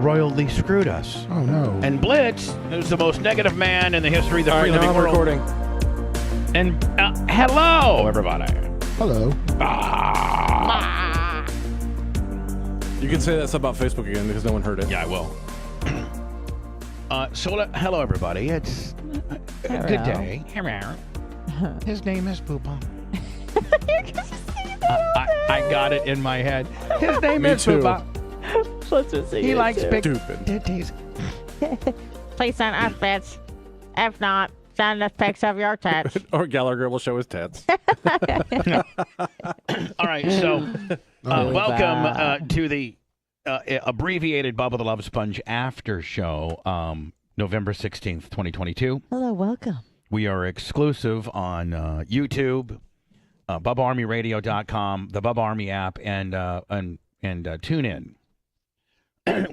royally screwed us. Oh, no. And Blitz, who's the most negative man in the history of the free living world. Recording. And hello, everybody. Hello. You can say that about Facebook again because no one heard it. Yeah, I will. Hello, everybody. It's a good day. His name is Bubba. I got it in my head. His name is too. Bubba. Let's just see. He likes big Stupid. titties. Please send us bits. If not, send us pics of your tits. Or Gallagher will show his tits. All right, so welcome to the abbreviated Bubba the Love Sponge after show, November 16th, 2022. Hello, welcome. We are exclusive on YouTube, BubbaArmyRadio.com, the Bubba Army app, and TuneIn.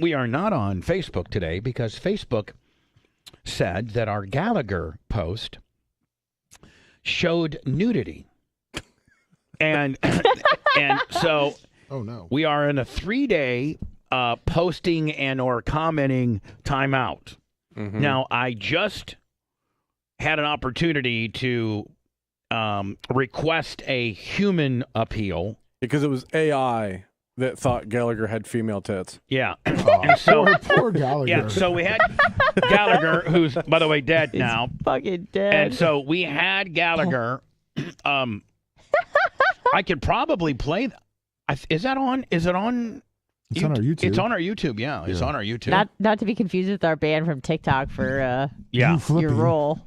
We are not on Facebook today because Facebook said that our Gallagher post showed nudity. And so Oh, no. we are in a 3-day posting and or commenting timeout. Mm-hmm. Now, I just had an opportunity to request a human appeal. Because it was AI that thought Gallagher had female tits. Yeah. Oh, And so, poor Gallagher. yeah, so we had Gallagher, who's, by the way, dead now. fucking dead. And so we had Gallagher. I could probably play. Is that on? Is it on? It's on our YouTube. It's on our YouTube. Yeah, it's on our YouTube. Not to be confused with our ban from TikTok for yeah. You flippy. your role.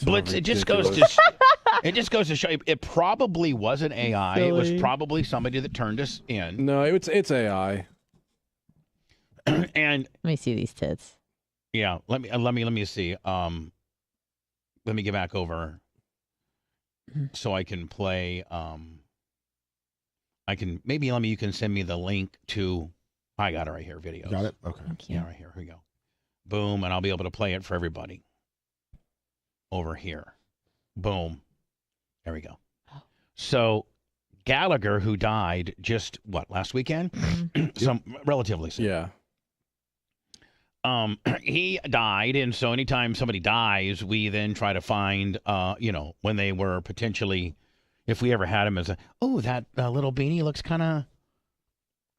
Blitz. It just goes to. It just goes to show you. It probably wasn't AI. It was probably somebody that turned us in. No, it's AI. And Let me see these tits. yeah, let me see. Let me get back over so I can play. I can you can send me the link to. I got it right here. Videos. Got it? Okay. Thank you. Yeah, right here. Here we go. Boom, and I'll be able to play it for everybody. Over here. Boom. There we go. So Gallagher, who died just last weekend? Some relatively soon. Yeah. He died, and so anytime somebody dies, we then try to find when they were potentially, if we ever had him as that little beanie looks kind of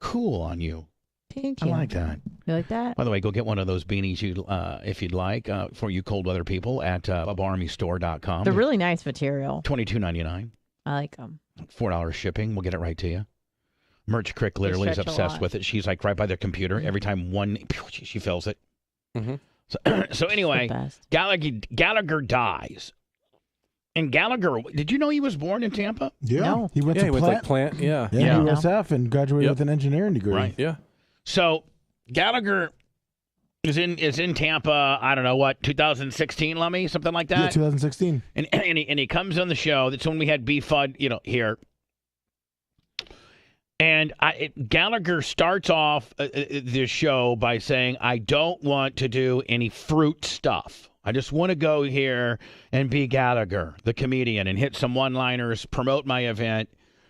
cool on you. Thank I you. like that. You like that? By the way, go get one of those beanies if you'd like for you cold weather people at BubbaArmyStore.com. They're really nice material. $22.99. I like them. $4 shipping. We'll get it right to you. Merch Crick literally is stretch a obsessed lot. with it. She's like right by the computer. Every time she fills it. Mm-hmm. So anyway, The best. Gallagher dies. And Gallagher, did you know he was born in Tampa? Yeah. No. He went Yeah, to he went plant. like plant. Yeah. Yeah, Yeah. USF and graduated Yep. with an engineering degree. Right. Yeah. So Gallagher is in Tampa, I don't know what, 2016, Lummy, something like Yeah, that. 2016. And he comes on the show. That's when we had B-Fud, here. And Gallagher starts off this show by saying, I don't want to do any fruit stuff. I just want to go here and be Gallagher, the comedian, and hit some one-liners, promote my event,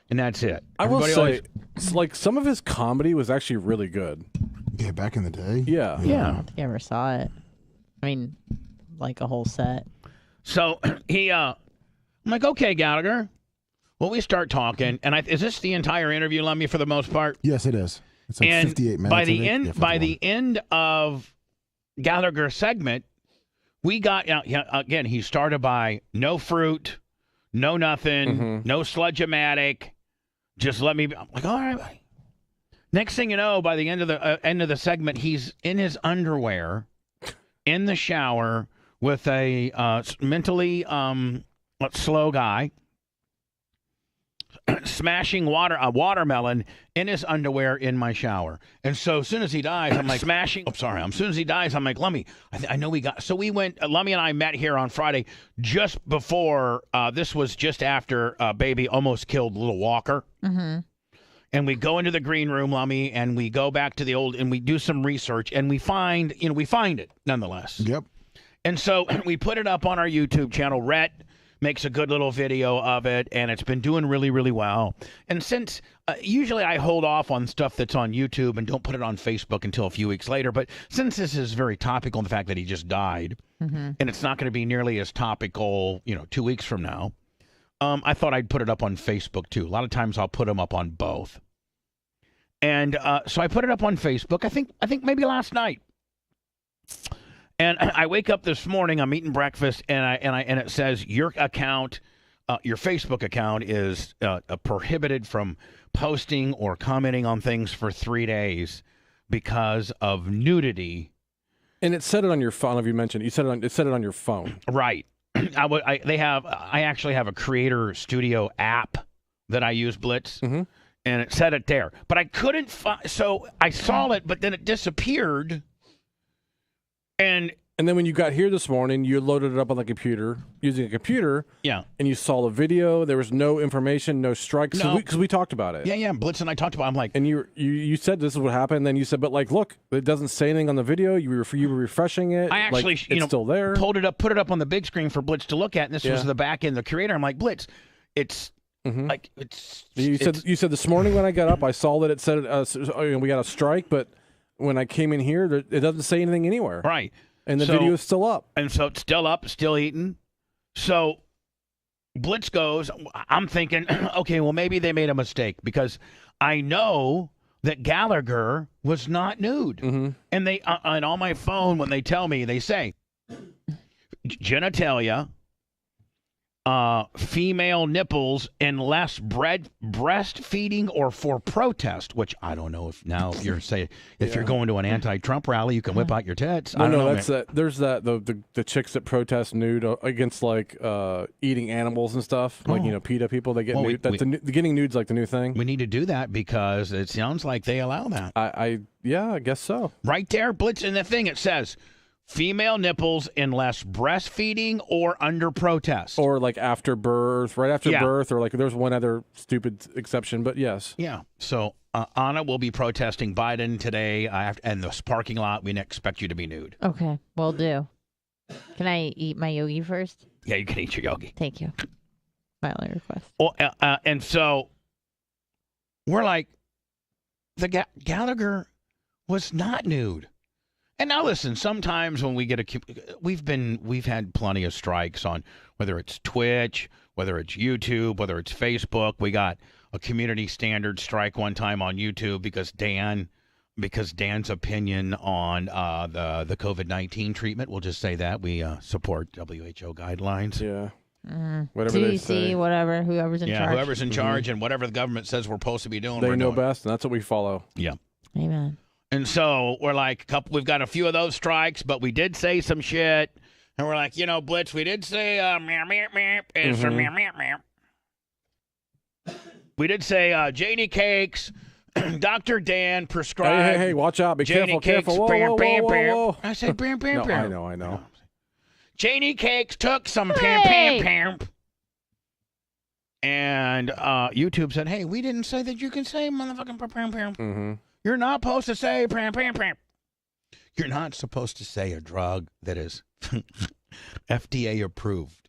and that's it. I will Everybody say, like, some of his comedy was actually really good. Yeah, back in the day. Yeah. I Yeah. don't think I ever saw it. I mean, like a whole set. So I'm like, okay, Gallagher. Well, we start talking, and is this the entire interview, Lummy, for the most part? Yes, it is. It's like And 58 minutes. by I the think. end, Yeah, by 51. the end of Gallagher's segment, we got again. He started by no fruit, no nothing, no sludge-o-matic. Just let me. I'm like, all right. Next thing you know, by the end of the segment, he's in his underwear, in the shower with a mentally slow guy. Smashing a watermelon in his underwear in my shower. And so as soon as he dies, I'm like smashing. As soon as he dies, I'm like, Lummy, I know we got. So we went. Lummy and I met here on Friday, just before. This was just after Baby almost killed little Walker. Mm-hmm. And we go into the green room, Lummy, and we go back to the old, and we do some research, and we find it nonetheless. Yep. And so we put it up on our YouTube channel. Rhett makes a good little video of it, and it's been doing really, really well. And since usually I hold off on stuff that's on YouTube and don't put it on Facebook until a few weeks later, but since this is very topical in the fact that he just died, and it's not going to be nearly as topical, 2 weeks from now, I thought I'd put it up on Facebook too. A lot of times I'll put them up on both. And so I put it up on Facebook, I think maybe last night. And I wake up this morning, I'm eating breakfast, and it says your account, your Facebook account is prohibited from posting or commenting on things for 3 days because of nudity. And it said it on your phone. Have you mentioned? It said it on your phone. Right. I actually have a Creator Studio app that I use, Blitz, and it said it there. But I couldn't find. So I saw it, but then it disappeared. And then when you got here this morning, you loaded it up on the computer, using a computer. Yeah. And you saw the video. There was no information, no strikes. No. Because we talked about it. Yeah. Blitz and I talked about it. I'm like. And you said this is what happened. And then you said, but like, look, it doesn't say anything on the video. You were refreshing it. I actually, it's still there. Put it up on the big screen for Blitz to look at. And this was the back end, the Creator. I'm like, Blitz, it's. Like it's. You said this morning when I got up, I saw that it said we got a strike, but when I came in here, it doesn't say anything anywhere. Right. And the video is still up. And so it's still up, still eating. So Blitz goes, I'm thinking, okay, well, maybe they made a mistake because I know that Gallagher was not nude. And they, and on my phone, when they tell me, they say genitalia, female nipples unless breastfeeding or for protest, which I don't know if you're going to an anti-Trump rally, you can whip out your tits. Well, no, that's that. There's the chicks that protest nude against like eating animals and stuff, like PETA people. They get nude. Getting nude's like the new thing. We need to do that because it sounds like they allow that. I guess so. Right there, Blitz, in the thing it says. Female nipples unless breastfeeding or under protest. Or like after birth, right after birth, or like there's one other stupid exception, but yes. Yeah. So Anna will be protesting Biden today and the parking lot. We expect you to be nude. Okay, will do. Can I eat my yogi first? Yeah, you can eat your yogi. Thank you. My only request. Well, and so we're like, the Gallagher was not nude. And now listen, sometimes when we get we've had plenty of strikes on whether it's Twitch, whether it's YouTube, whether it's Facebook. We got a community standard strike one time on YouTube because Dan's opinion on the COVID-19 treatment. We'll just say that we support WHO guidelines. Yeah. Whatever CDC, they say. Whatever, whoever's in charge. Yeah, whoever's in charge and whatever the government says we're supposed to be doing. They know best, and that's what we follow. Yeah. Amen. And so we're like, we've got a few of those strikes, but we did say some shit. And we're like, Blitz, we did say, we did say JD Cakes, Dr. Dan prescribed. Hey, watch out. Be JD careful. Whoa. I said, bam. No, I know. JD Cakes took some pam. And YouTube said, hey, we didn't say that you can say motherfucking pam. You're not supposed to say pam. You're not supposed to say a drug that is FDA approved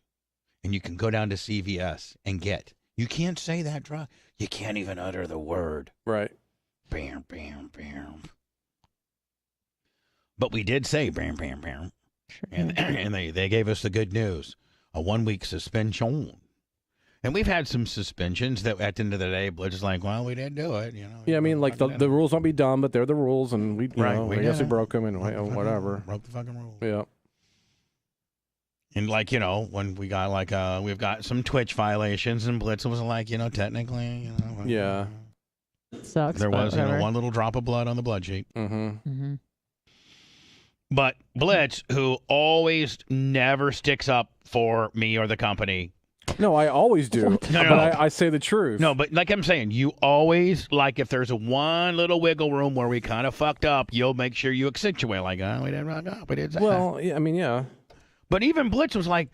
and you can go down to CVS and get. You can't say that drug. You can't even utter the word. Right. Bam. But we did say bam. Sure. And they gave us the good news. A 1-week suspension. And we've had some suspensions that at the end of the day, Blitz is like, well, we didn't do it. Yeah, I mean, like the rules won't be dumb, but they're the rules, and we guess we broke them and whatever. Broke the fucking rules. Yeah. And like, when we got we've got some Twitch violations, and Blitz was like, technically, Yeah. Sucks. There was, one little drop of blood on the blood sheet. But Blitz, who always never sticks up for me or the company. No, I always do. No. I say the truth. No, but like I'm saying, you always, like if there's one little wiggle room where we kind of fucked up, you'll make sure you accentuate like, we didn't rock up. We didn't say Well, yeah, I mean, yeah. But even Blitz was like,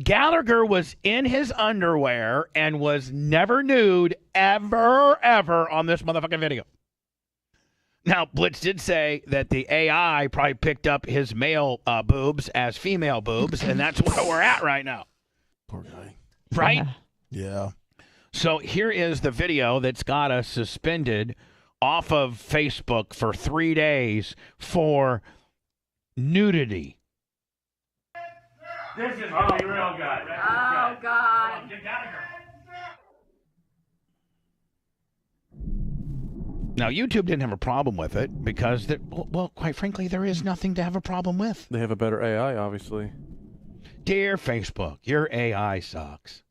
Gallagher was in his underwear and was never nude ever on this motherfucking video. Now, Blitz did say that the AI probably picked up his male boobs as female boobs, and that's where we're at right now. Poor guy. right? Yeah. So here is the video that's got us suspended off of Facebook for 3 days for nudity. This is going to be real good. Oh, God. Now, YouTube didn't have a problem with it because, well, quite frankly, there is nothing to have a problem with. They have a better AI, obviously. Dear Facebook, your AI sucks.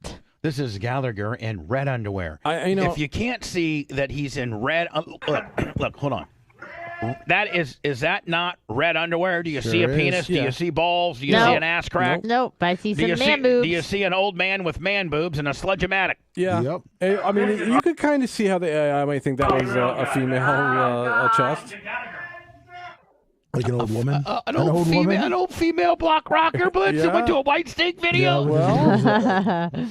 This is Gallagher in red underwear. If you can't see that he's in red, look, hold on. That is that not red underwear? Do you see a penis? Yeah. Do you see balls? Do you No. see an ass crack? Nope, I see some man boobs. Do you see an old man with man boobs and a sludge-o-matic? Yeah. Yep. I mean, you could kind of see how the AI might think that was a female chest. Like an old woman? An old female block rocker blitz that went to a White Snake video? Yeah, well.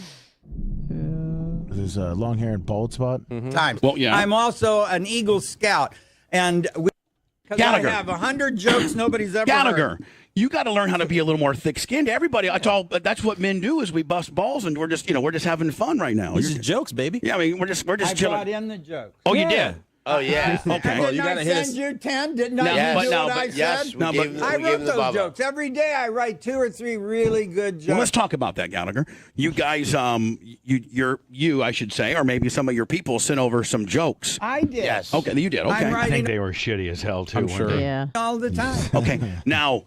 There's a long hair and bald spot. Times. Well, yeah. I'm also an Eagle Scout, and because I Gallagher. have 100 jokes nobody's ever Gallagher, heard. you got to learn how to be a little more thick-skinned. Everybody, that's what men do is we bust balls, and we're just having fun right now. This is jokes, baby. Yeah, I mean, we're just I chilling. brought in the jokes. Oh, you did. Oh, yeah. Okay. Well, Didn't you got I to hit send us. you 10? Didn't I No, do but what I yes, said? we gave I we wrote gave the those Bubba. jokes. Every day I write 2 or 3 really good jokes. Well, let's talk about that, Gallagher. You guys, you, I should say, or maybe some of your people sent over some jokes. I did. Yes. Okay, you did. Okay. I'm I think writing they were shitty as hell, too. I'm weren't sure. they? Yeah. all the time. Okay. Now,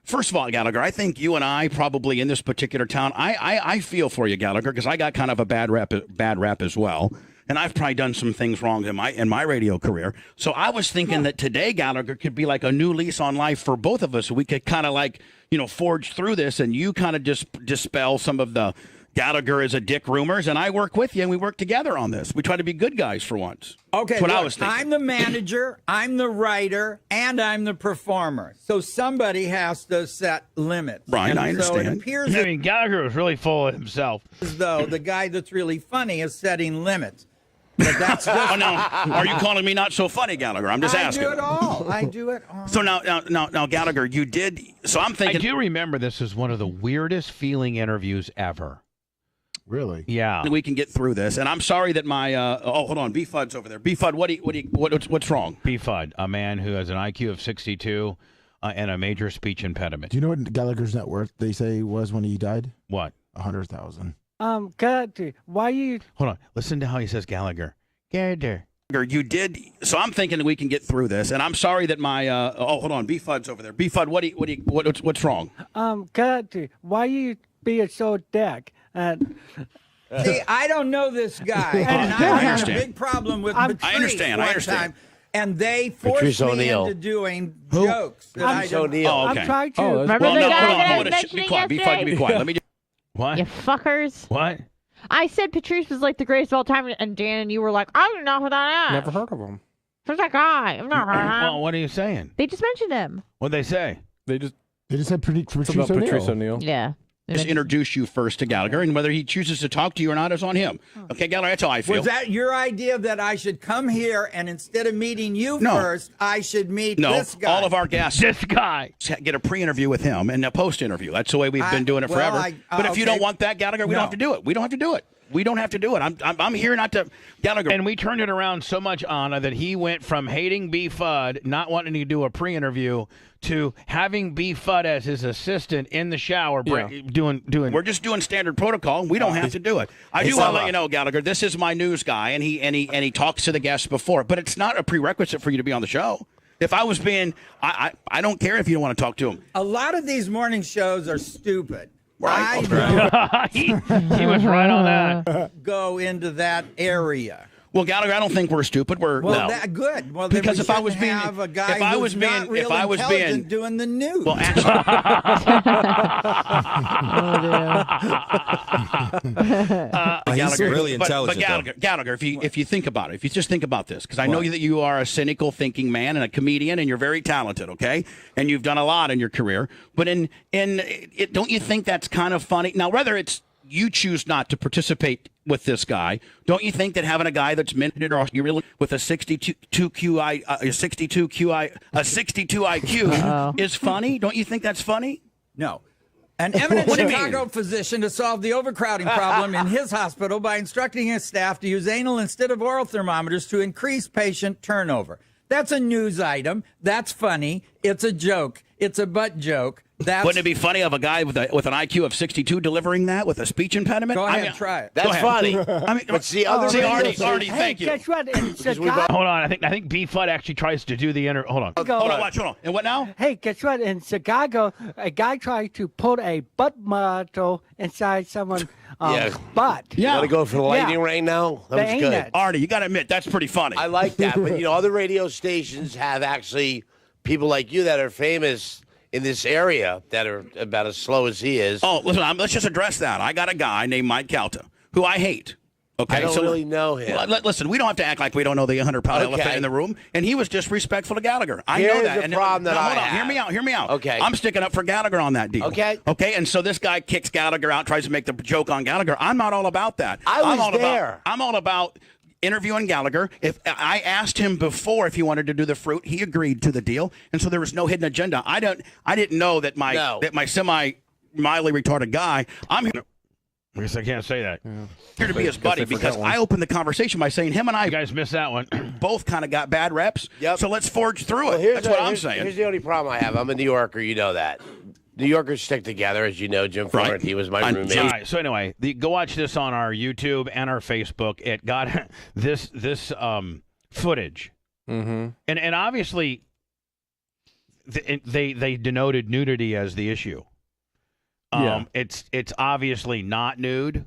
first of all, Gallagher, I think you and I probably in this particular town, I feel for you, Gallagher, because I got kind of a bad rap as well. And I've probably done some things wrong in my radio career. So I was thinking that today, Gallagher, could be like a new lease on life for both of us. We could kind of like, forge through this, and you kind of just dispel some of the Gallagher is a dick rumors, and I work with you, and we work together on this. We try to be good guys for once. Okay, That's what look, I was thinking. I'm the manager, I'm the writer, and I'm the performer. So somebody has to set limits. Right, and I So it understand. appears I mean, Gallagher was really full of himself. as though the guy that's really funny is setting limits. But that's just, Oh, no. Are you calling me not so funny, Gallagher? I'm just I asking. do it all. I do it all. So now, Gallagher, you did. So I'm I thinking. do remember this is one of the weirdest feeling interviews ever. Really? Yeah. We can get through this, and I'm sorry that my. Hold on, B-Fud's over there. B-Fud, what's wrong? B-Fud, a man who has an IQ of 62 and a major speech impediment. Do you know what Gallagher's net worth they say was when he died? What? 100,000. God, why you? Hold on. Listen to how he says Gallagher. Gallagher. You did. So I'm thinking that we can get through this, and I'm sorry that my. Hold on, B-Fud's over there. B-Fud, what's wrong? God, why you being so dick? See, I don't know this guy, and I had a understand. big problem with I Patrice understand, I one understand. time, and they forced Patrice me O'Neill. into doing jokes that I didn't. O'Neill. Oh, okay. I'm trying to. Oh, that's- Remember Well, the no, guy hold on. that I I'm was gonna be mentioning quiet. B-Fud, be quiet. Let me just. What? You fuckers. What? I said Patrice was like the greatest of all time, and Dan and you were like, I don't know who that is. Never heard of him. Who's that guy? I've never heard of him. Well, what are you saying? They just mentioned him. What'd they say? They just said Patrice about Patrice O'Neill. O'Neill. Yeah. Just introduce you first to Gallagher, and whether he chooses to talk to you or not is on him. Okay, Gallagher, that's how I feel. Was that your idea that I should come here and instead of meeting you No. first, I should meet No, this guy? all of our guests This guy. get a pre-interview with him and a post-interview. That's the way we've been doing it well, forever. But if you okay. don't want that, Gallagher, we don't have to do it. We don't have to do it. We don't have to do it. I'm here not to, Gallagher. And we turned it around so much, Anna, that he went from hating B-Fud, not wanting to do a pre-interview, to having B-Fud as his assistant in the shower, doing. We're just doing standard protocol. We don't have to do it. I do want to let you know, Gallagher, this is my news guy, and he talks to the guests before, but it's not a prerequisite for you to be on the show. If I was being, I don't care if you don't want to talk to him. A lot of these morning shows are stupid. Right. I he was right on that. don't go into that area. Well, Gallagher, I don't think we're stupid. We're Well, no. that good. Well, then Because we if I was shouldn't being- have a guy if I who's was being- not real if I was intelligent being- doing the news. Well, actually, He's really but intelligent, though. Gallagher, if you think about it, if you just think about this, because I know that you are a cynical thinking man and a comedian, and you're very talented, okay, and you've done a lot in your career. But don't you think that's kind of funny? Now, whether it's you choose not to participate with this guy, don't you think that having a guy that's minted or you really with a 62 IQ is funny? Don't you think that's funny? No. An eminent Chicago physician to solve the overcrowding problem in his hospital by instructing his staff to use anal instead of oral thermometers to increase patient turnover. That's a news item. That's funny. It's a joke. It's a butt joke. Wouldn't it be funny of a guy with an IQ of 62 delivering that with a speech impediment? Go ahead, try it. That's funny. I mean, But see, other Artie, Hey, thank you. guess what? In Chicago, Hold on. I think B Flood actually tries to do the Hold on. Hold on, watch. Hold on. And what now? hey, guess what? In Chicago, a guy tried to put a butt model inside someone's butt. Yeah. Want to go for the lightning rain now? That was good. anus. Artie, you got to admit, that's pretty funny. I like that. But, other radio stations have actually people like you that are famous in this area that are about as slow as he is. Oh, listen, let's just address that. I got a guy named Mike Calta, who I hate. Okay, I don't really know him. Listen, we don't have to act like we don't know the 100-pound elephant in the room. And he was disrespectful to Gallagher. I Here's know that. the And problem that hold I on. have. Hear me out. Okay. I'm sticking up for Gallagher on that deal. Okay. Okay, and so this guy kicks Gallagher out, tries to make the joke on Gallagher. I'm not all about that. I was there. I'm all about interviewing Gallagher. If I asked him before if he wanted to do the fruit, he agreed to the deal, and so there was no hidden agenda. I didn't know that my semi-mildly retarded guy. I'm here. I guess I can't say that. Here to be his buddy because I opened the conversation by saying him and I You guys missed that one. both kind of got bad reps. Yep. So let's forge through it. Well, That's what I'm saying. Here's the only problem I have. I'm a New Yorker. You know that. New Yorkers stick together, as you know. Jim Florent, he was my roommate. All right. So anyway, go watch this on our YouTube and our Facebook. It got this footage, and obviously they denoted nudity as the issue. It's obviously not nude,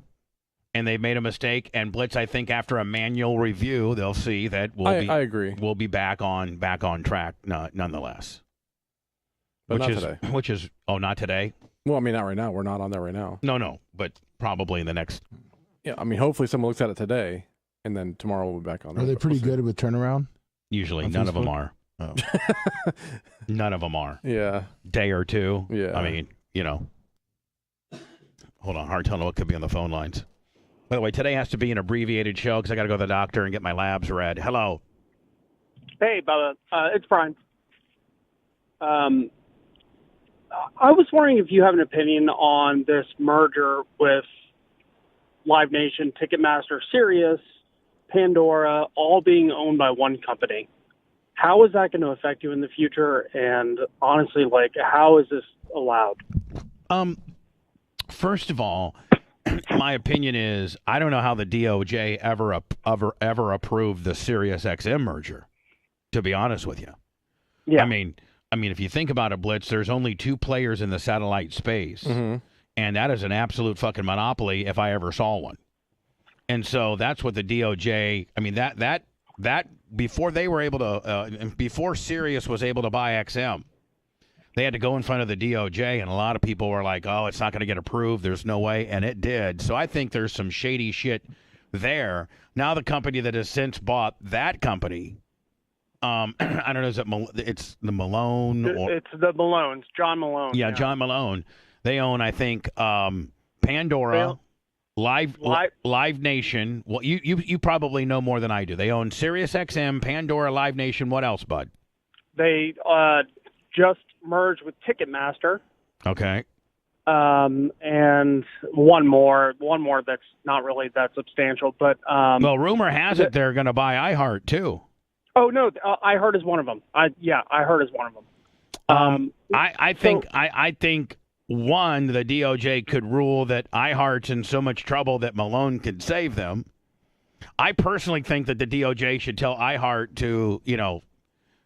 and they made a mistake. And Blitz, I think after a manual review, they'll see that I agree. We'll be back on track, nonetheless. But not today. Which is not today. Well, I mean, not right now. We're not on there right now. No, but probably in the next. Yeah, I mean, hopefully someone looks at it today, and then tomorrow we'll be back on there. Are they pretty good with turnaround? Usually, on none Facebook? of them are. Oh. None of them are. Yeah. Day or two. Yeah. I mean, Hold on, hard telling what could be on the phone lines. By the way, today has to be an abbreviated show because I got to go to the doctor and get my labs read. Hello. Hey, Bubba. It's Brian. I was wondering if you have an opinion on this merger with Live Nation, Ticketmaster, Sirius, Pandora, all being owned by one company. How is that going to affect you in the future? And honestly, how is this allowed? First of all, my opinion is I don't know how the DOJ ever approved the Sirius XM merger. To be honest with you, Yeah. I mean, if you think about it, Blitz, there's only two players in the satellite space, and that is an absolute fucking monopoly if I ever saw one. And so that's what the DOJ. I mean, that before they were able to, before Sirius was able to buy XM. They had to go in front of the DOJ, and a lot of people were like, oh, it's not going to get approved. There's no way. And it did. So I think there's some shady shit there. Now the company that has since bought that company, I don't know, it's the Malone? It's the Malones, John Malone. Yeah, John Malone. They own, I think, Pandora, Live Nation. Well, you probably know more than I do. They own Sirius XM, Pandora, Live Nation. What else, bud? They just merged with Ticketmaster. Okay. And one more that's not really that substantial, but well, rumor has it they're going to buy iHeart too. Oh no, iHeart is one of them. iHeart is one of them. I think one, the DOJ could rule that iHeart's in so much trouble that Malone could save them. I personally think that the DOJ should tell iHeart to,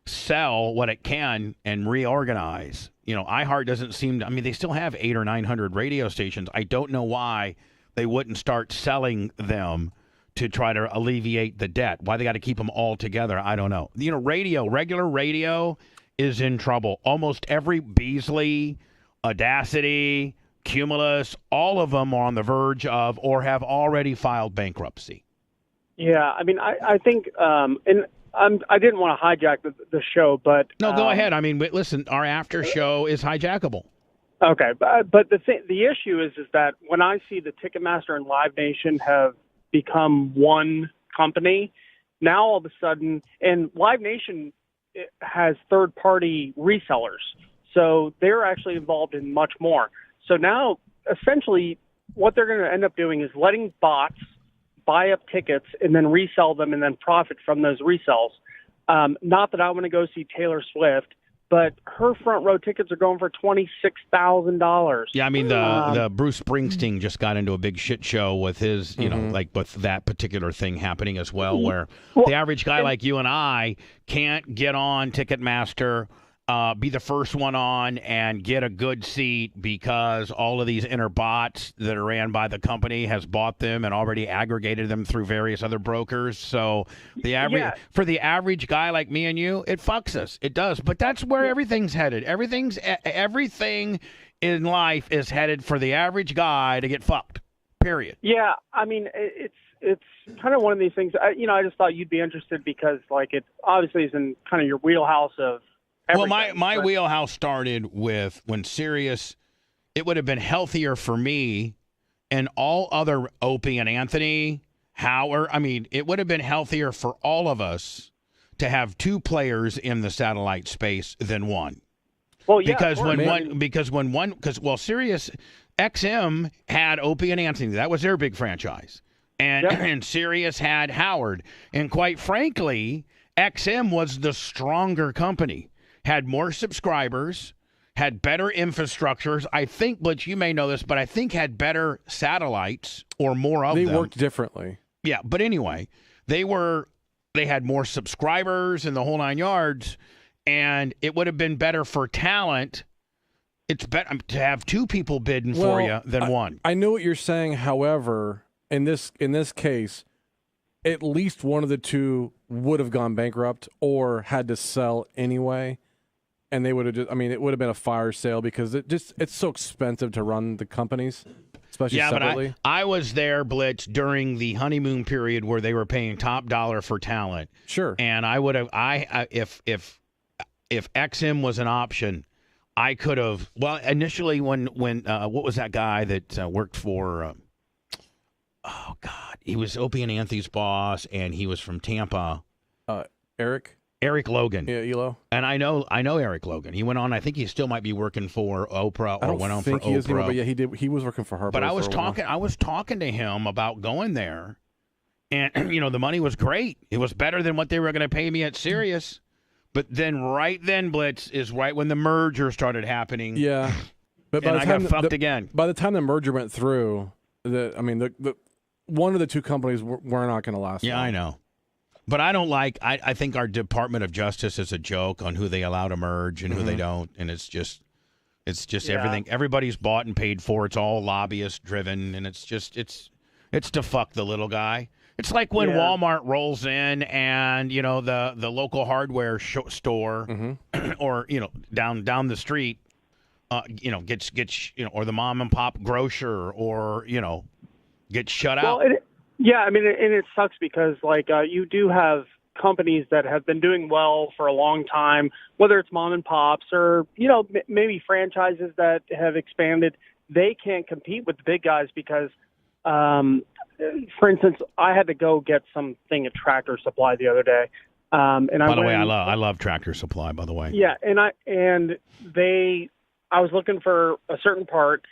sell what it can and reorganize. iHeart doesn't seem to, they still have 800 or 900 radio stations. I don't know why they wouldn't start selling them to try to alleviate the debt. Why they got to keep them all together, I don't know. Regular radio is in trouble. Almost every Beasley, Audacity, Cumulus, all of them are on the verge of or have already filed bankruptcy. Yeah, I think, and I didn't want to hijack the show, but no, go ahead. Listen, our after show is hijackable. Okay, but the issue is that when I see the Ticketmaster and Live Nation have become one company, now all of a sudden, and Live Nation has third-party resellers, so they're actually involved in much more. So now, essentially, what they're going to end up doing is letting bots buy up tickets and then resell them and then profit from those resells. Not that I want to go see Taylor Swift, but her front row tickets are going for $26,000. Yeah, I mean the Bruce Springsteen just got into a big shit show with his, you know, like with that particular thing happening as well, where the average guy like you and I can't get on Ticketmaster, be the first one on and get a good seat because all of these inner bots that are ran by the company has bought them and already aggregated them through various other brokers. So the average for the average guy like me and you, it fucks us. It does. But that's where everything's headed. Everything in life is headed for the average guy to get fucked. Period. Yeah, I mean it's kind of one of these things. I just thought you'd be interested because like it obviously is in kind of your wheelhouse of everything. Well, my wheelhouse started with when Sirius, it would have been healthier for me and all other Opie and Anthony, Howard. I mean, it would have been healthier for all of us to have two players in the satellite space than one. Well, yeah, because Sirius XM had Opie and Anthony. That was their big franchise. And Sirius had Howard. And quite frankly, XM was the stronger company. Had more subscribers, had better infrastructures. I think, Blitz, you may know this, but I think had better satellites or more of them. They worked differently. Yeah, but anyway, they had more subscribers and the whole 9 yards, and it would have been better for talent. It's better to have two people bidding for you than one. I know what you're saying. However, in this case, at least one of the two would have gone bankrupt or had to sell anyway. And they would have it would have been a fire sale because it's so expensive to run the companies, especially separately. But I was there, Blitz, during the honeymoon period where they were paying top dollar for talent. Sure. And I would have, if XM was an option, I could have. Well, initially when what was that guy that worked for? Oh God, he was Opie and Anthony's boss, and he was from Tampa. Eric Logan. Yeah, Elo. And I know Eric Logan. He went on. I think he still might be working for Oprah or went on for Oprah. He is anymore, but yeah, he did. He was working for Harpo. But I was talking to him about going there, and the money was great. It was better than what they were going to pay me at Sirius. But then, Blitz, is right when the merger started happening. Yeah, but I got fucked again. By the time the merger went through, the one of the two companies were not going to last. Yeah, long. I know. But I don't like. I think our Department of Justice is a joke on who they allow to merge and who they don't, and it's just everything. Everybody's bought and paid for. It's all lobbyist driven, and it's to fuck the little guy. It's like when Walmart rolls in and the local hardware store or down the street gets or the mom and pop grocer or gets shut out. Yeah, I mean, and it sucks because, you do have companies that have been doing well for a long time, whether it's mom and pops or, maybe franchises that have expanded. They can't compete with the big guys because, for instance, I had to go get something at Tractor Supply the other day. I love Tractor Supply, by the way. Yeah, I was looking for a certain part,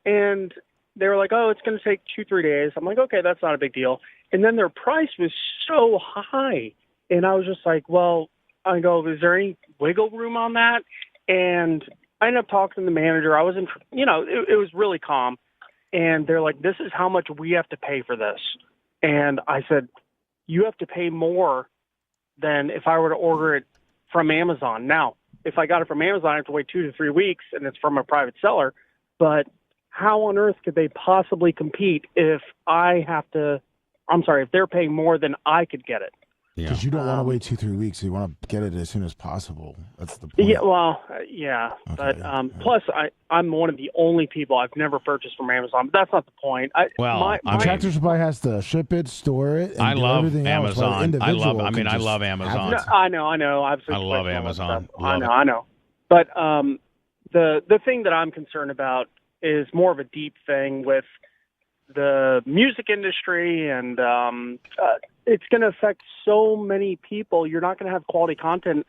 and they were like, oh, it's going to take 2-3 days. I'm like, okay, that's not a big deal. And then their price was so high. And I was just like, well, is there any wiggle room on that? And I ended up talking to the manager. I wasn't, it was really calm. And they're like, this is how much we have to pay for this. And I said, you have to pay more than if I were to order it from Amazon. Now, if I got it from Amazon, I have to wait 2 to 3 weeks, and it's from a private seller. But how on earth could they possibly compete if they're paying more than I could get it? Because you don't want to wait 2-3 weeks. You want to get it as soon as possible. That's the point. Yeah, well, yeah. Okay. But plus, I'm one of the only people I've never purchased from Amazon. But that's not the point. Tractor Supply has to ship it, store it, and I love everything Amazon. Else, I love Amazon. No, I know. I love Amazon. I know. But the thing that I'm concerned about is more of a deep thing with the music industry, and it's going to affect so many people. You're not going to have quality content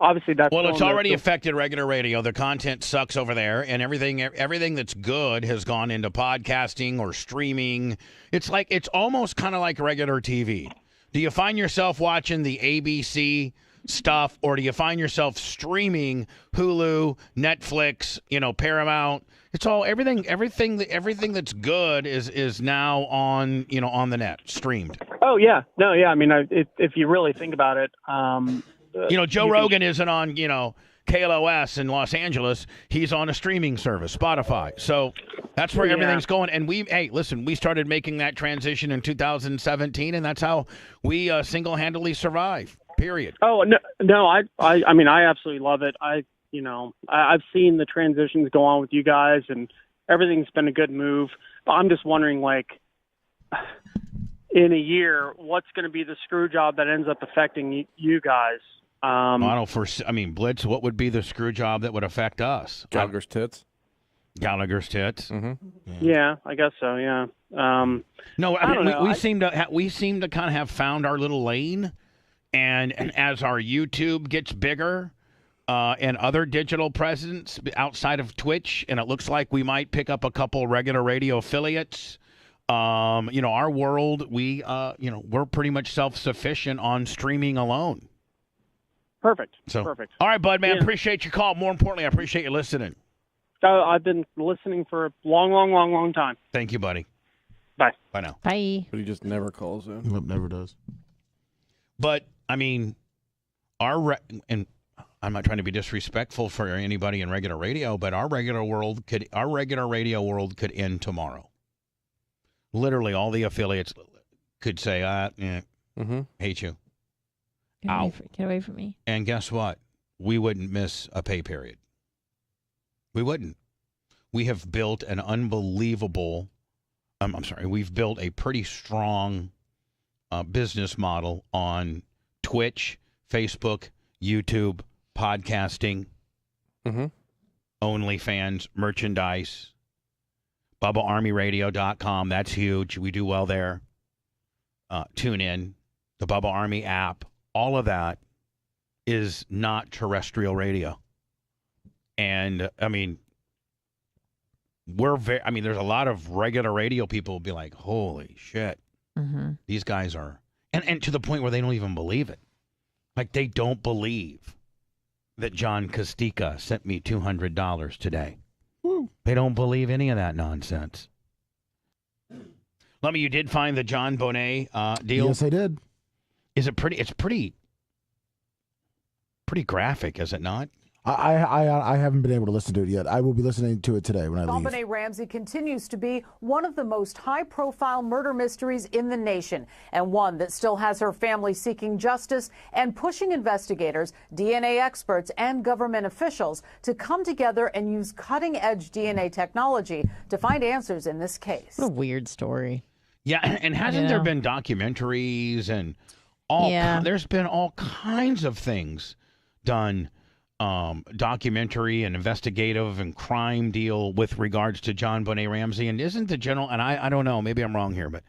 obviously that's Well, it's still in already the- affected regular radio. The content sucks over there, and everything that's good has gone into podcasting or streaming. It's almost kind of like regular TV. Do you find yourself watching the ABC stuff, or do you find yourself streaming Hulu, Netflix, Paramount? It's all everything that's good is now on the net, streamed. Oh yeah, no, yeah. I mean, if you really think about it, Joe Rogan isn't on KLOS in Los Angeles. He's on a streaming service, Spotify. So that's where everything's going. And we started making that transition in 2017, and that's how we single-handedly survive. Period. Oh no, I mean, I absolutely love it. I've seen the transitions go on with you guys, and everything's been a good move. But I'm just wondering, in a year, what's going to be the screw job that ends up affecting you guys? Blitz, what would be the screw job that would affect us? Gallagher's tits. Gallagher's tits. Mm-hmm. Yeah, I guess so. Yeah. No, I don't know. we seem to kind of have found our little lane, and as our YouTube gets bigger, and other digital presence outside of Twitch, and it looks like we might pick up a couple regular radio affiliates. Our world, we're pretty much self-sufficient on streaming alone. Perfect. So, Perfect. All right, bud, man. Yeah. Appreciate your call. More importantly, I appreciate you listening. I've been listening for a long time. Thank you, buddy. Bye. Bye now. Bye. But he just never calls in. Nope, never does. But I mean, and I'm not trying to be disrespectful for anybody in regular radio, but our regular radio world could end tomorrow. Literally, all the affiliates could say, hate you. Get away from me. And guess what? We wouldn't miss a pay period. We wouldn't. We have built an unbelievable, we've built a pretty strong business model on Twitch, Facebook, YouTube, podcasting, OnlyFans, merchandise, BubbaArmyRadio.com. That's huge. We do well there. Tune in, the Bubba Army app. All of that is not terrestrial radio. And, there's a lot of regular radio people will be like, holy shit, these guys are, and to the point where they don't even believe it. Like, they don't believe that John Costica sent me $200 today. They don't believe any of that nonsense. Lummy, you did find the John Bonet deal? Yes, I did. Is it pretty? It's pretty graphic, is it not? I haven't been able to listen to it yet. I will be listening to it today when I leave. JonBenet Ramsey continues to be one of the most high-profile murder mysteries in the nation, and one that still has her family seeking justice and pushing investigators, DNA experts, and government officials to come together and use cutting-edge DNA technology to find answers in this case. What a weird story. Yeah, and hasn't there been documentaries and all? There's been all kinds of things done. Documentary and investigative and crime deal with regards to John Bonet Ramsey. And isn't the general, and I don't know, maybe I'm wrong here, but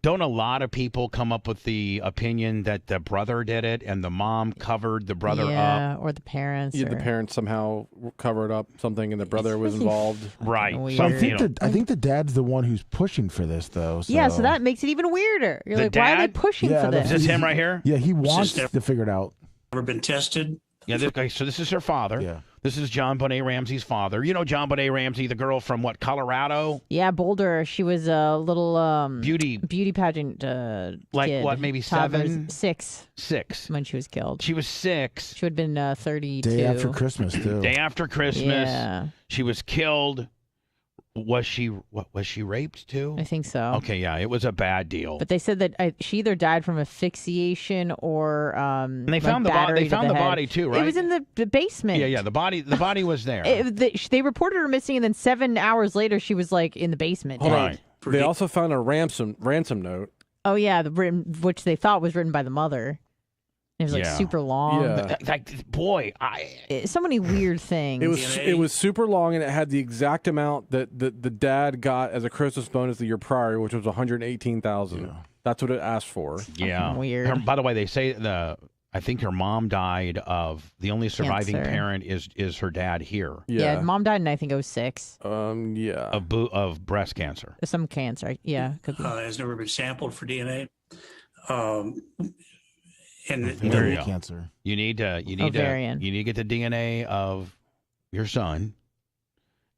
don't a lot of people come up with the opinion that the brother did it and the mom covered the brother up? Or the parents. Yeah, the parents somehow covered up something and the brother was involved. Right. So I think the dad's the one who's pushing for this, though. So. Yeah, so that makes it even weirder. You're like, why are they pushing for this? Is this him right here? Yeah, he wants to figure it out. Never been tested? Yeah, so this is her father. Yeah. This is John Bonet Ramsey's father. You know John Bonet Ramsey, the girl from Colorado? Yeah, Boulder. She was a little beauty pageant like kid. what, maybe Toddlers. 7? 6. 6. When she was killed. She was 6. She would have been 32. Day after Christmas, too. Day after Christmas. Yeah. She was killed. Was she raped too? I think so. Okay, yeah, it was a bad deal. But they said that she either died from asphyxiation or and they found the body. They found the body too, right? It was in the basement. Yeah. The body was there. They reported her missing, and then 7 hours later, she was like in the basement. Right. They also found a ransom note. Oh yeah, which they thought was written by the mother. It was like super long. Yeah. So many weird things. It was super long, and it had the exact amount that the dad got as a Christmas bonus the year prior, which was $118,000. Yeah. That's what it asked for. Yeah, weird. By the way, they say I think her mom died of the only surviving Cancer. parent is her dad here. Yeah, mom died in I think 06. Yeah. Of breast cancer. Some cancer. Yeah, could be. Has never been sampled for DNA. And There you go. Cancer. You need to get the DNA of your son,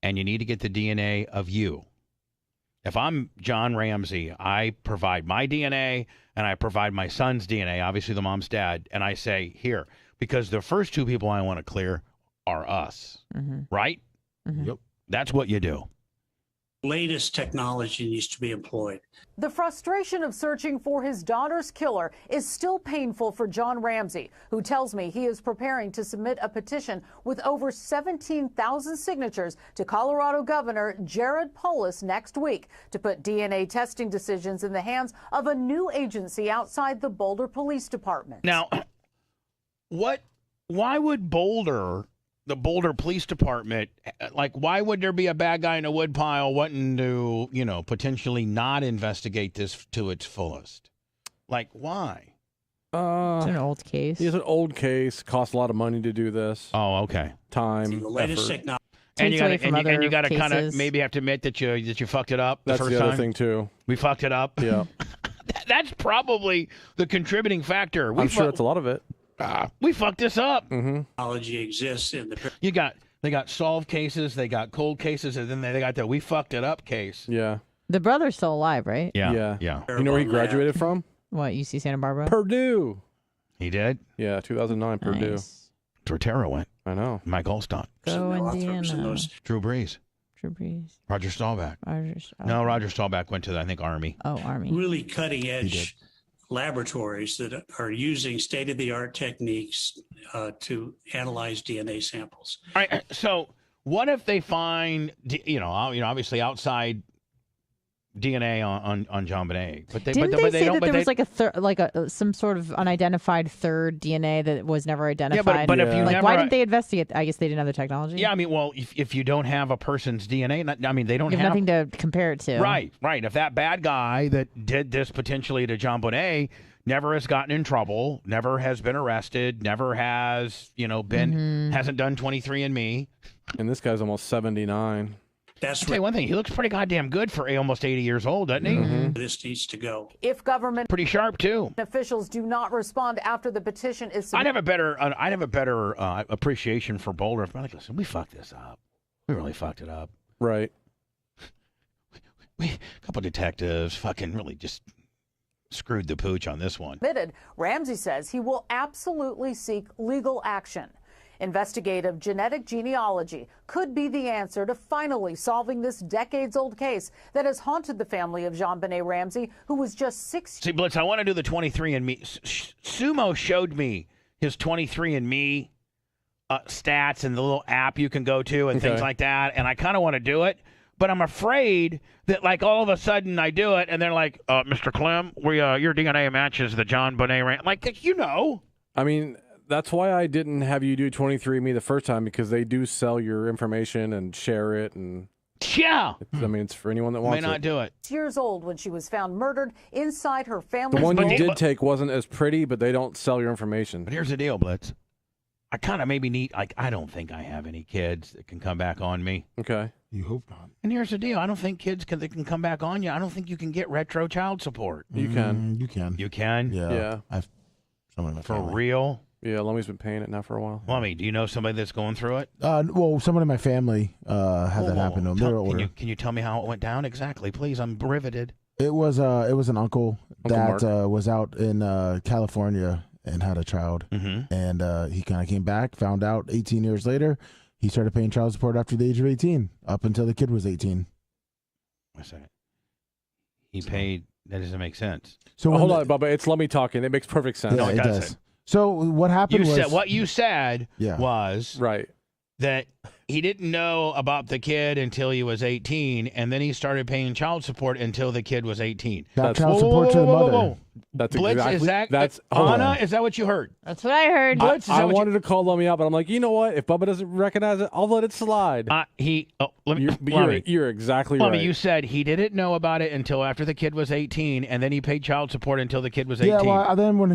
and you need to get the DNA of you. If I'm John Ramsey, I provide my DNA and I provide my son's DNA, obviously the mom's dad, and I say, here, because the first two people I want to clear are us, right? Yep. That's what you do. latest technology needs to be employed. The frustration of searching for his daughter's killer is still painful for John Ramsey, who tells me he is preparing to submit a petition with over 17,000 signatures to Colorado Governor Jared Polis next week to put DNA testing decisions in the hands of a new agency outside the Boulder Police Department. Now, why would the Boulder Police Department, like, why would there be a bad guy in a woodpile wanting to, potentially not investigate this to its fullest? Like, why? It's an old case. It's an old case. Costs a lot of money to do this. Oh, okay. Time, The latest effort. technology. And you Takes away from got to other kind of cases. maybe have to admit that you fucked it up the That's first the other time. thing too. We fucked it up. Yeah, That's probably the contributing factor. I'm sure that's a lot of it. We fucked this up. Technology exists in the. They got solved cases, they got cold cases, and then they got the we fucked it up case. Yeah, The brother's still alive, right? Yeah. You know where he graduated from? What, UC Santa Barbara? Purdue. He did. Yeah, 2009, Purdue. Nice. Tortero went. I know. Mike Olston. Go and Indiana. those Drew Brees. Drew Brees. Roger Staubach. Rogers. No, Roger Staubach went to the, I think, Army. Oh, Army. really cutting edge laboratories that are using state of the art techniques to analyze DNA samples. All right. So what if they find, obviously outside DNA on John Bonet, but they Didn't but they they say don't. that there but was like some sort of unidentified third DNA that was never identified? but if you like, never, why didn't they investigate? I guess they didn't have the technology. Yeah, I mean, well, if you don't have a person's DNA, they don't You have nothing to compare it to. Right. If that bad guy that did this potentially to John Bonet never has gotten in trouble, never has been arrested, never has, hasn't done 23andMe. And this guy's almost 79. That's I'll tell you one thing, he looks pretty goddamn good for almost 80 years old, doesn't he? where this needs to go. If government Pretty sharp too. officials do not respond after the petition is I'd submitted, have a better appreciation for Boulder. If I'm like, listen, we fucked this up. We really fucked it up. Right. A couple detectives fucking really just screwed the pooch on this one. Ramsey says he will absolutely seek legal action. Investigative genetic genealogy could be the answer to finally solving this decades-old case that has haunted the family of JonBenet Ramsey, who was just 6 See, Blitz, I want to do the 23andMe. Sumo showed me his 23andMe stats and the little app you can go to and things like that, and I kind of want to do it, but I'm afraid that, like, all of a sudden I do it, and they're like, Mr. Clem, your DNA matches the JonBenet Ramsey. Like, I mean, that's why I didn't have you do 23andMe the first time, because they do sell your information and share it, and yeah, it's for anyone that wants may not do it. years old when she was found murdered inside her The family's one you home. did take wasn't as pretty, but they don't sell your information. But here's the deal, Blitz. I kind of maybe need, I don't think I have any kids that can come back on me. Okay. You hope not. And here's the deal. I don't think kids that can come back on you. I don't think you can get retro child support. You can. You can. You can? Yeah. Yeah. I've someone in my For family. real? Yeah, Lummy's been paying it now for a while. Lummy, do you know somebody that's going through it? Well, someone in my family had that happen to them. They're older. Can you tell me how it went down exactly, please? I'm riveted. It was an uncle that Mark. was out in California and had a child, and he kind of came back, found out 18 years later, he started paying child support after the age of 18, up until the kid was 18. Wait a second. He paid. That doesn't make sense. So hold on, Bubba. It's Lummy talking. It makes perfect sense. Yeah, it it doesn't. does. So what happened was What you said Yeah. was Right. that he didn't know about the kid until he was 18, and then he started paying child support until the kid was 18. got child support to the mother. That's Blitz, exactly. Is that what you heard? That's what I heard. Blitz, I wanted to call Lummy out, but I'm like, you know what? If Bubba doesn't recognize it, I'll let it slide. You're exactly Lummy, right. you said he didn't know about it until after the kid was 18, and then he paid child support until the kid was 18. Yeah, well, then when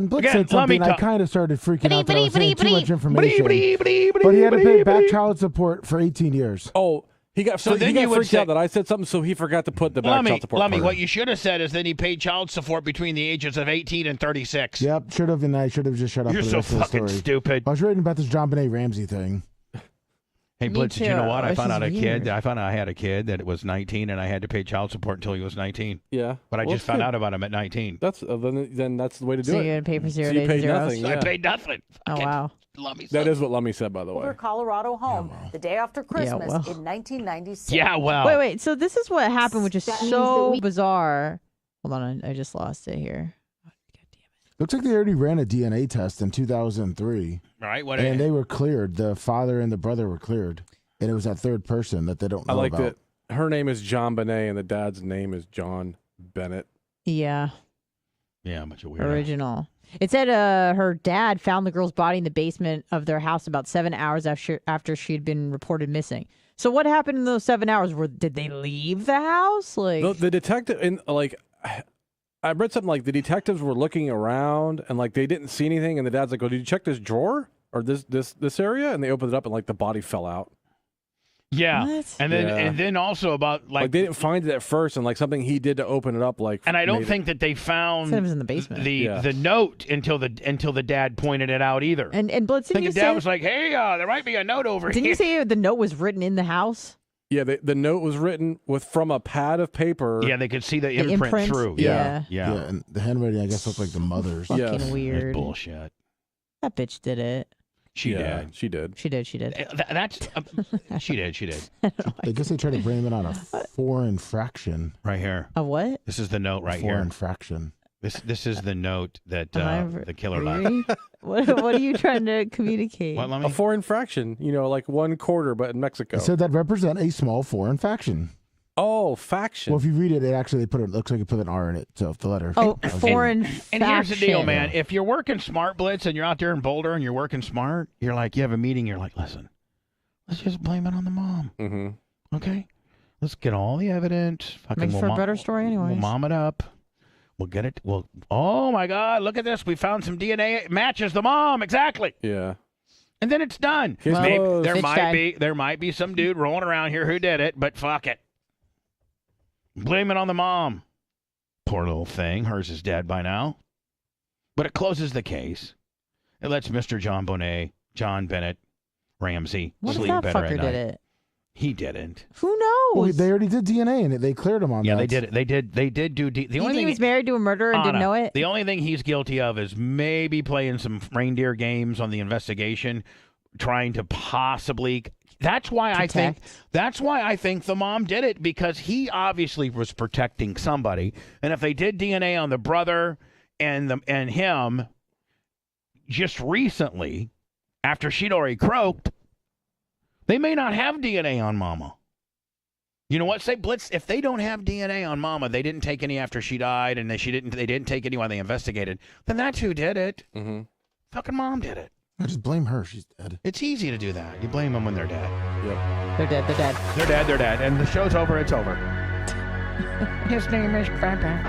Blitz said something, I kind of started freaking out that I was saying too much information. But he had to pay back child support for 18 years. Oh, he got freaked out that I said something, so he forgot to put the back child support. Lummy, what you should have said is then he paid child support between the ages of 18 and 36. Yep, should have, and I should have just shut up. You're for the so rest of the fucking story. stupid. I was reading about this John Benet Ramsey thing. Hey, Blitz, did you know what? I found out weird. I found out I had a kid that was 19, and I had to pay child support until he was 19. Yeah. But I just found out about him at 19. That's then that's the way to do it. So you had to pay for 0 so you days paid zeros? nothing. Yeah. I paid nothing. Oh, wow. That is what Lummy said, by the way. Her Colorado home the day after Christmas well. in 1996. Yeah, well. Wait. So this is what happened, which is so bizarre. Hold on, I just lost it here. Looks like they already ran a DNA test in 2003. Right. And they were cleared. The father and the brother were cleared. And it was that third person that they don't know I like about. that her name is John Benet and the dad's name is John Bennett. Yeah. Yeah, much of weird. Original. It said her dad found the girl's body in the basement of their house about 7 hours after she had been reported missing. So what happened in those 7 hours? Did they leave the house? Like The detective I read something like the detectives were looking around and like they didn't see anything, and the dad's like, "Oh, did you check this drawer or this area?" And they opened it up and like the body fell out. Yeah. What? And then also about like they didn't find it at first, and like something he did to open it up, like. And I don't think that they found Said it was in the basement. the note until the dad pointed it out either. And Blitz, I think the dad was like, "Hey, there might be a note over didn't here." you say the note was written in the house? Yeah, the note was written from a pad of paper. Yeah, they could see the imprint through. Yeah. And the handwriting, I guess, looked like the mother's. Fucking weird. That's bullshit. That bitch did it. She did. She did. She did. She did. I guess they tried to blame it on a foreign fraction. Right here. A what? This is the note right here. Foreign fraction. This is the note that the killer left. What are you trying to communicate? A foreign fraction, like 1/4, but in Mexico. It said that represent a small foreign faction. Oh, faction. Well, if you read it, it looks like it put an R in it. So the letter. Oh, foreign And here's the deal, man. If you're working smart, Blitz, and you're out there in Boulder and you're working smart, you're like, you have a meeting, you're like, listen, let's just blame it on the mom. Mm-hmm. Okay? Let's get all the evidence. Makes for a better story anyways. We'll mom it up. We'll get it. Oh, my God, look at this. We found some DNA. It matches the mom. Exactly. Yeah. And then it's done. Well, Maybe there might be some dude rolling around here who did it, but fuck it. Blame it on the mom. Poor little thing. Hers is dead by now. But it closes the case. It lets Mr. John Bennett Ramsey sleep that better fucker at night. did it? He didn't. Who knows? Well, they already did DNA in it. They cleared him on that. Yeah, they did it. They did do. The You only think thing he was married to a murderer and didn't know it? The only thing he's guilty of is maybe playing some reindeer games on the investigation, trying to possibly. That's why I think the mom did it, because he obviously was protecting somebody. And if they did DNA on the brother and him just recently, after she'd already croaked, they may not have DNA on Mama. You know what? Say, Blitz, if they don't have DNA on Mama, they didn't take any after she died, and they didn't take any while they investigated, then that's who did it. Mm-hmm. Fucking mom did it. I just blame her. She's dead. It's easy to do that. You blame them when they're dead. Yep. They're dead. They're dead. They're dead. And the show's over. It's over. His name is Grandpa.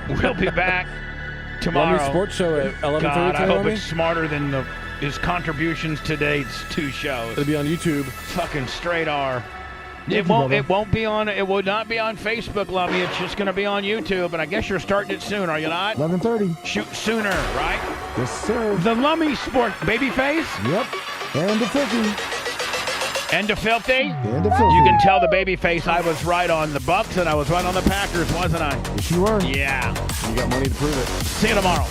We'll be back tomorrow. Lummy Sports Show at 11:30. God, I hope it's smarter than his contributions to today's two shows. It'll be on YouTube. Fucking straight R. It won't be on. It will not be on Facebook, Lummy. It's just going to be on YouTube. And I guess you're starting it soon, are you not? 11:30. Shoot sooner, right? Yes, sir. The Lummy Sport Babyface. Yep. And the filthy. And the filthy. And the filthy. You can tell the Babyface I was right on the Bucks and I was right on the Packers, wasn't I? Yes, you were. Yeah. You got money to prove it. See you tomorrow.